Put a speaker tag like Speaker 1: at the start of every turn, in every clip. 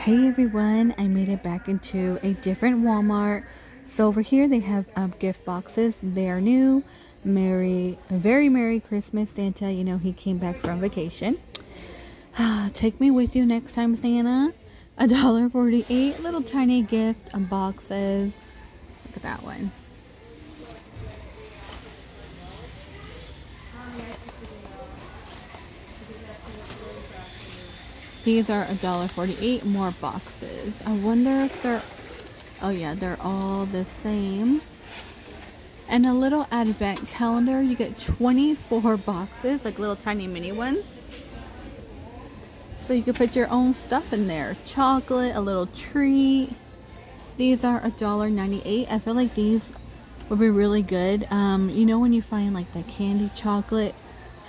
Speaker 1: Hey everyone, I made it back into a different Walmart. So over here they have gift boxes. They are new. Very Merry Christmas, Santa. You know, he came back from vacation. Take me with you next time, Santa. $1.48. Little tiny gift boxes. Look at that one. These are $1.48. More boxes. I wonder if they're... Oh yeah, they're all the same. And a little advent calendar. You get 24 boxes, like little tiny mini ones. So you can put your own stuff in there. Chocolate, a little treat. These are $1.98. I feel like these would be really good. You know when you find like the candy chocolate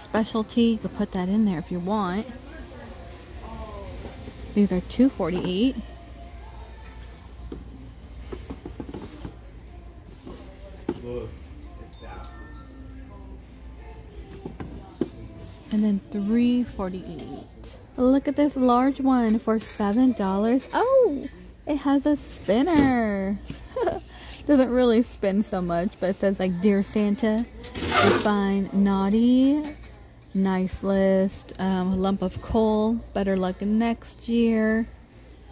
Speaker 1: specialty, you can put that in there if you want. These are $2.48. And then $3.48. Look at this large one for $7. Oh, it has a spinner. Doesn't really spin so much, but it says like, Dear Santa, define naughty, nice list, lump of coal, better luck next year,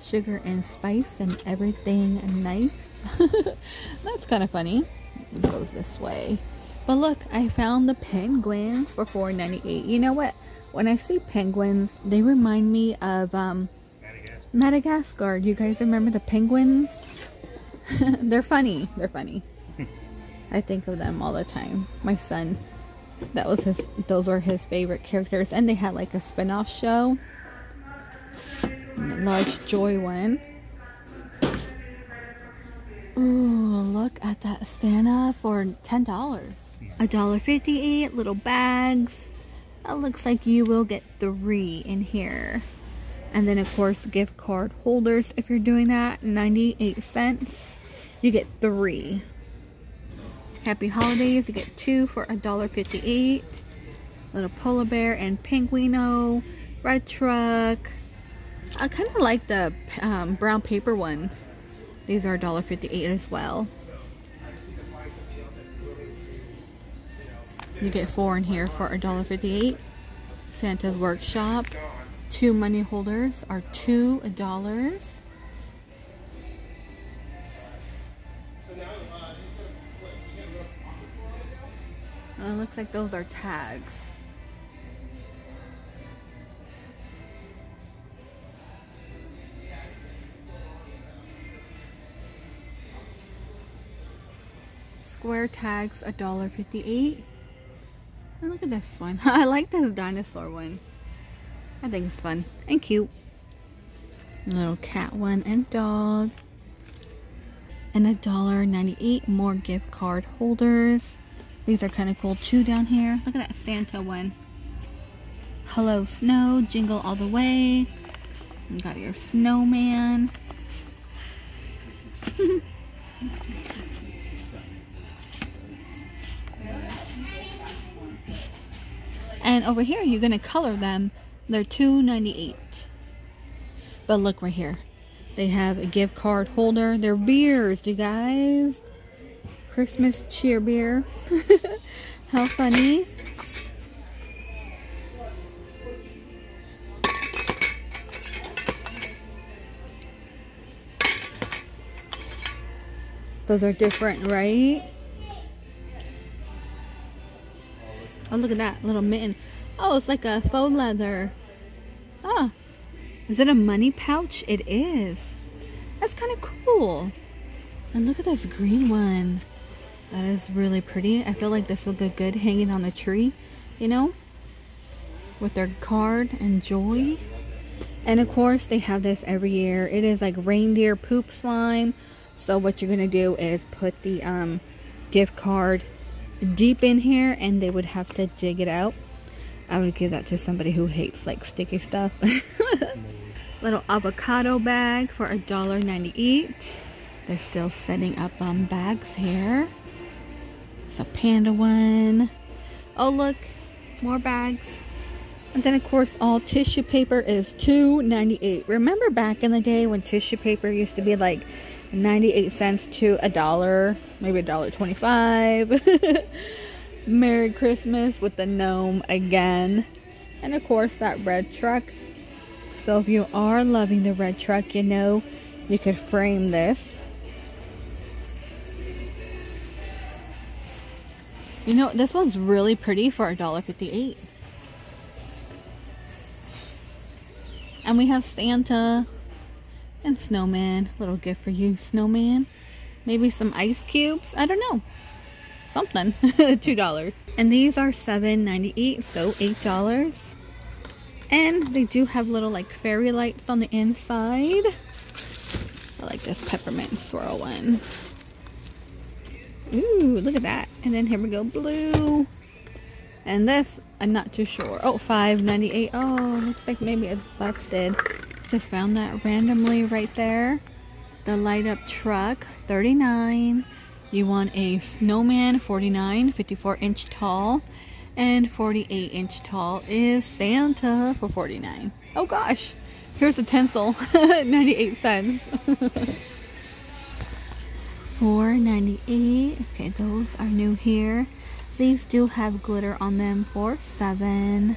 Speaker 1: sugar and spice and everything nice. That's kind of funny. It goes this way. But look, I found the penguins for $4.98. You know what? When I see penguins, they remind me of Madagascar. Do you guys remember the penguins? They're funny. They're funny. I think of them all the time. My son, those were his favorite characters. And they had like a spin-off show. And a large joy one. Ooh, look at that Santa for $10. $1.58, little bags. That looks like you will get 3 in here. And then of course gift card holders if you're doing that, 98 cents. You get 3. Happy holidays, you get 2 for $1.58. Little polar bear and penguino, red truck. I kind of like the brown paper ones. These are $1.58 as well. You get 4 in here for $1.58. Santa's Workshop. 2 money holders are $2. It looks like those are tags. Square tags, $1.58. Oh, look at this one. I like this dinosaur one. I think it's fun and cute. Little cat one and dog. And $1.98. More gift card holders. These are kind of cool too down here. Look at that Santa one. Hello Snow, jingle all the way. You got your snowman. And over here, you're gonna color them. They're $2.98. But look right here. They have a gift card holder. They're beers, you guys. Christmas cheer beer. How funny. Those are different, right? Oh, look at that little mitten. Oh, it's like a faux leather. Oh, is it a money pouch? It is. That's kind of cool. And look at this green one. That is really pretty. I feel like this will go good hanging on the tree, you know, with their card and joy. And of course, they have this every year. It is like reindeer poop slime. So what you're gonna do is put the gift card deep in here and they would have to dig it out. I would give that to somebody who hates like sticky stuff. Little avocado bag for $1.98. They're still setting up bags here. It's a panda one. Oh look, more bags. And then of course all tissue paper is $2.98. Remember back in the day when tissue paper used to be like 98 cents to $1, maybe $1.25. Merry Christmas with the gnome again. And of course that red truck. So if you are loving the red truck, you know, you could frame this. You know, this one's really pretty for $1.58. And we have Santa and Snowman. Little gift for you, Snowman. Maybe some ice cubes. I don't know. Something. $2. And these are $7.98, so $8. And they do have little like fairy lights on the inside. I like this peppermint swirl one. Ooh, look at that. And then here we go, blue. And this, I'm not too sure. Oh, $5.98. Oh, looks like maybe it's busted. Just found that randomly right there. The light up truck, $39. You want a snowman, $49, 54-inch tall. And 48-inch tall is Santa for $49. Oh gosh, here's a tinsel, 98 cents. $4.98. Okay, those are new here. These do have glitter on them for $7.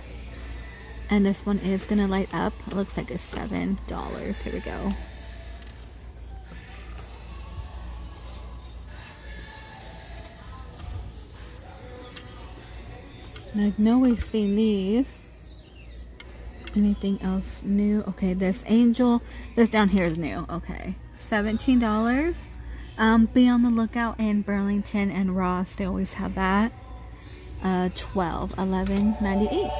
Speaker 1: And this one is gonna light up. It looks like it's $7. Here we go. I know we've seen these. Anything else new? Okay, this angel. This down here is new. Okay, $17. Be on the lookout in Burlington and Ross. They always have that. $11.98.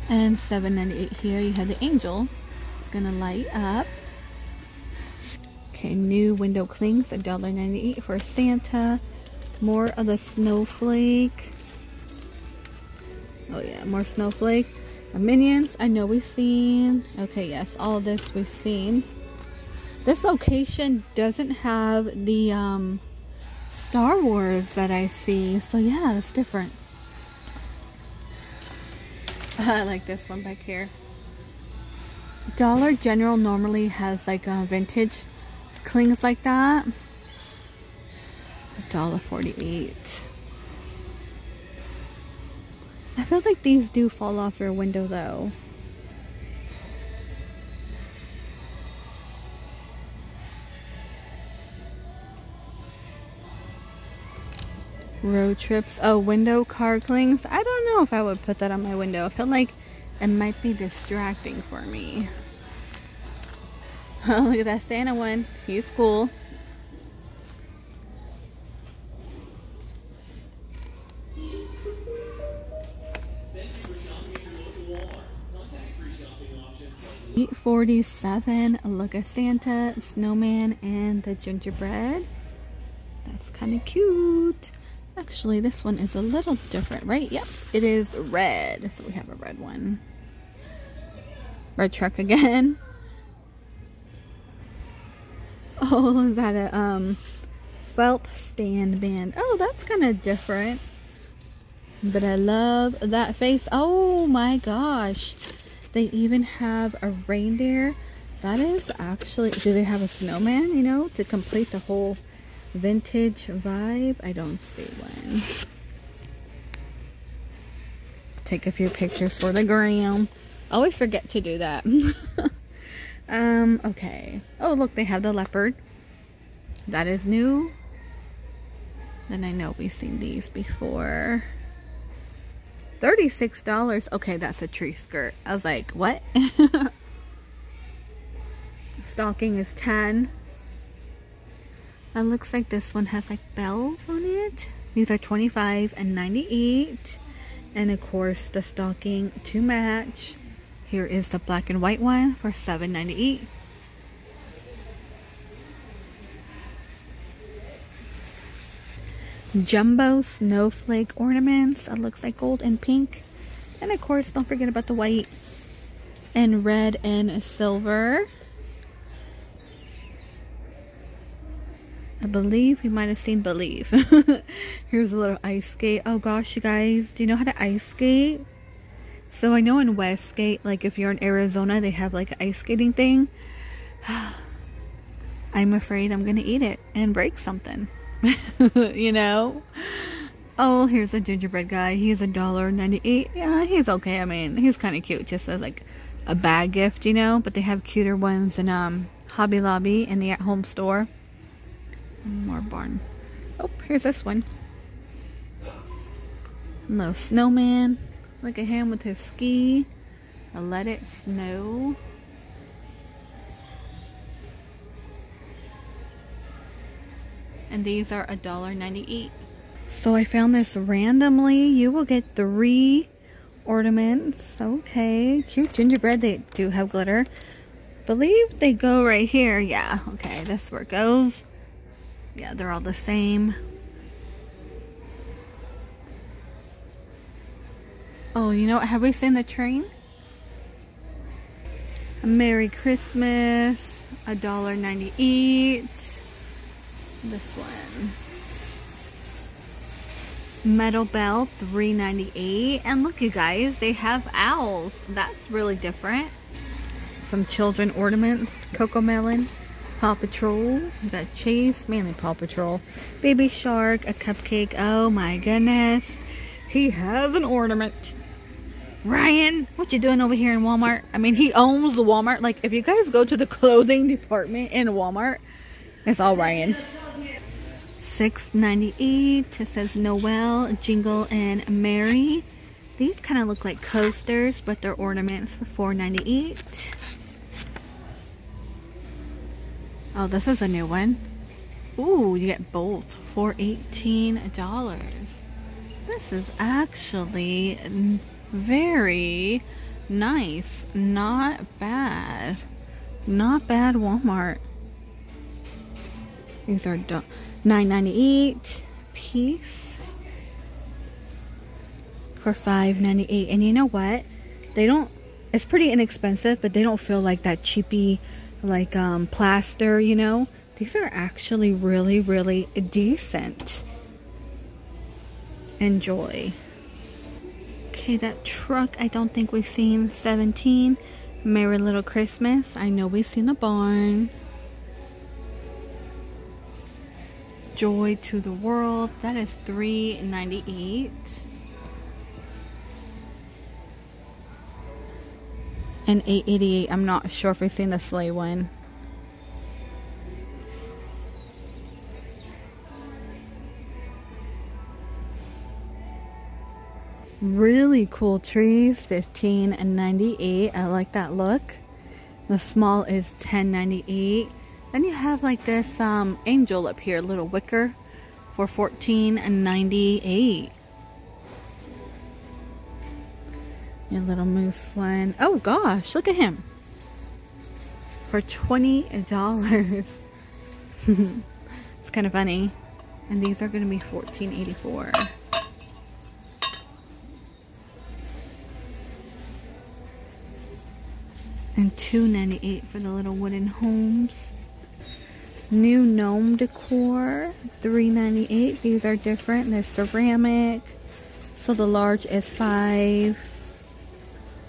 Speaker 1: And $7.98 here. You have the angel. It's gonna light up. Okay, new window clings, $1.98 for Santa. More of the snowflake. Oh yeah, more snowflake. Minions, I know we've seen. Okay, yes, all of this we've seen. This location doesn't have the Star Wars that I see, so yeah, it's different. I like this one back here. Dollar General normally has like vintage clings like that. $1.48. I feel like these do fall off your window though. Road trips. Oh, window car clings. I don't know if I would put that on my window. I feel like it might be distracting for me. Oh, look at that Santa one. He's cool. $8.47. Look at Santa, snowman, and the gingerbread. That's kind of cute. Actually, this one is a little different, right? Yep, it is red. So we have a red one. Red truck again. Oh, is that a felt stand band? Oh, that's kind of different. But I love that face. Oh my gosh. They even have a reindeer. That is actually, do they have a snowman, you know, to complete the whole vintage vibe? I don't see one. Take a few pictures for the gram. Always forget to do that. Okay. Oh, look, they have the leopard. That is new. Then I know we've seen these before. $36. Okay, that's a tree skirt. I was like, what? Stocking is $10. It looks like this one has like bells on it. These are $25 and $98. And of course the stocking to match. Here is the black and white one for $7.98. Jumbo snowflake ornaments. It looks like gold and pink. And of course, don't forget about the white and red and silver. I believe we might have seen Believe. Here's a little ice skate. Oh gosh, you guys, do you know how to ice skate? So I know in Westgate, like if you're in Arizona, they have like an ice skating thing. I'm afraid I'm gonna eat it and break something. You know? Oh, here's a gingerbread guy. He's $1.98. Yeah, he's okay. I mean, he's kind of cute. Just as like a bag gift, you know? But they have cuter ones in Hobby Lobby in the at-home store. More barn. Oh, here's this one. Little snowman. Look at him with his ski. A Let It Snow. And these are $1.98. So I found this randomly. You will get 3 ornaments. Okay. Cute gingerbread. They do have glitter. Believe they go right here. Yeah. Okay. That's where it goes. Yeah, they're all the same. Oh, you know what? Have we seen the train? A Merry Christmas. $1.98. This one. Metal bell, $3.98. And look, you guys, they have owls. That's really different. Some children ornaments. Cocoa Melon. Paw Patrol. We got Chase. Mainly Paw Patrol. Baby Shark. A cupcake. Oh my goodness. He has an ornament. Ryan, what you doing over here in Walmart? I mean, he owns the Walmart. Like, if you guys go to the clothing department in Walmart, it's all Ryan. $6.98. It says Noel, Jingle, and Mary. These kind of look like coasters, but they're ornaments for $4.98. Oh, this is a new one. Ooh, you get both for $18. This is actually very nice. Not bad. Not bad, Walmart. These are $9.98 piece for $5.98. And you know what? They don't, it's pretty inexpensive, but they don't feel like that cheapy, like plaster, you know? These are actually really, really decent. Enjoy. Okay, that truck, I don't think we've seen. 17. Merry Little Christmas. I know we've seen the barn. Joy to the World. That is $3.98. And $8.88. I'm not sure if we've seen the sleigh one. Really cool trees. $15.98. I like that look. The small is $10.98. Then you have like this angel up here, little wicker, for $14.98. Your little moose one. Oh gosh, look at him. For $20. It's kind of funny. And these are going to be $14.84. And $2.98 for the little wooden homes. New gnome decor, $3.98. These are different. They're ceramic. So the large is $5.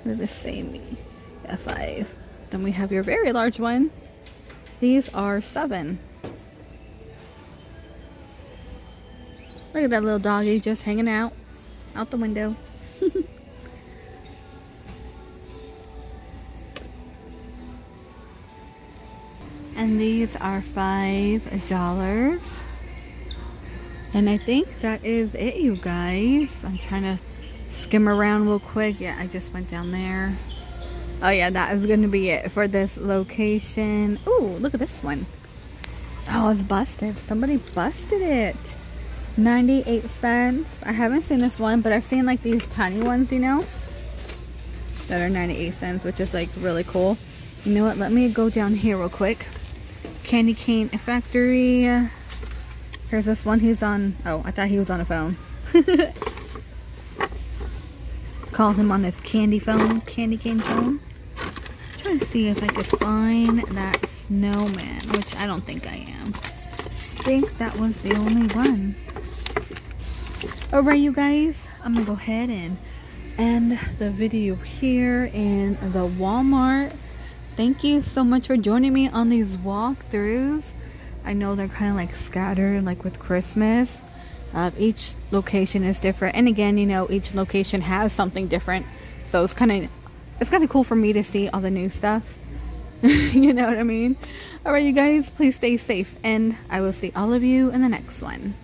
Speaker 1: They're the same. Yeah, $5. Then we have your very large one. These are $7. Look at that little doggy just hanging out the window. And these are $5. And I think that is it, you guys. I'm trying to skim around real quick. Yeah, I just went down there. Oh yeah, that is going to be it for this location. Ooh, look at this one. Oh, it's busted. Somebody busted it. 98 cents. I haven't seen this one, but I've seen like these tiny ones, you know, that are 98 cents, which is like really cool. You know what? Let me go down here real quick. Candy Cane Factory. Here's this one. He's on. Oh, I thought he was on a phone. call him on his candy cane phone. Trying to see if I could find that snowman, which I don't think I am. I think that was the only one. Alright, you guys, I'm gonna go ahead and end the video here in the Walmart. Thank you so much for joining me on these walkthroughs. I know they're kind of like scattered, like with Christmas. Each location is different, and again, you know, each location has something different, so it's kind of cool for me to see all the new stuff. You know what I mean? Alright, you guys, please stay safe, and I will see all of you in the next one.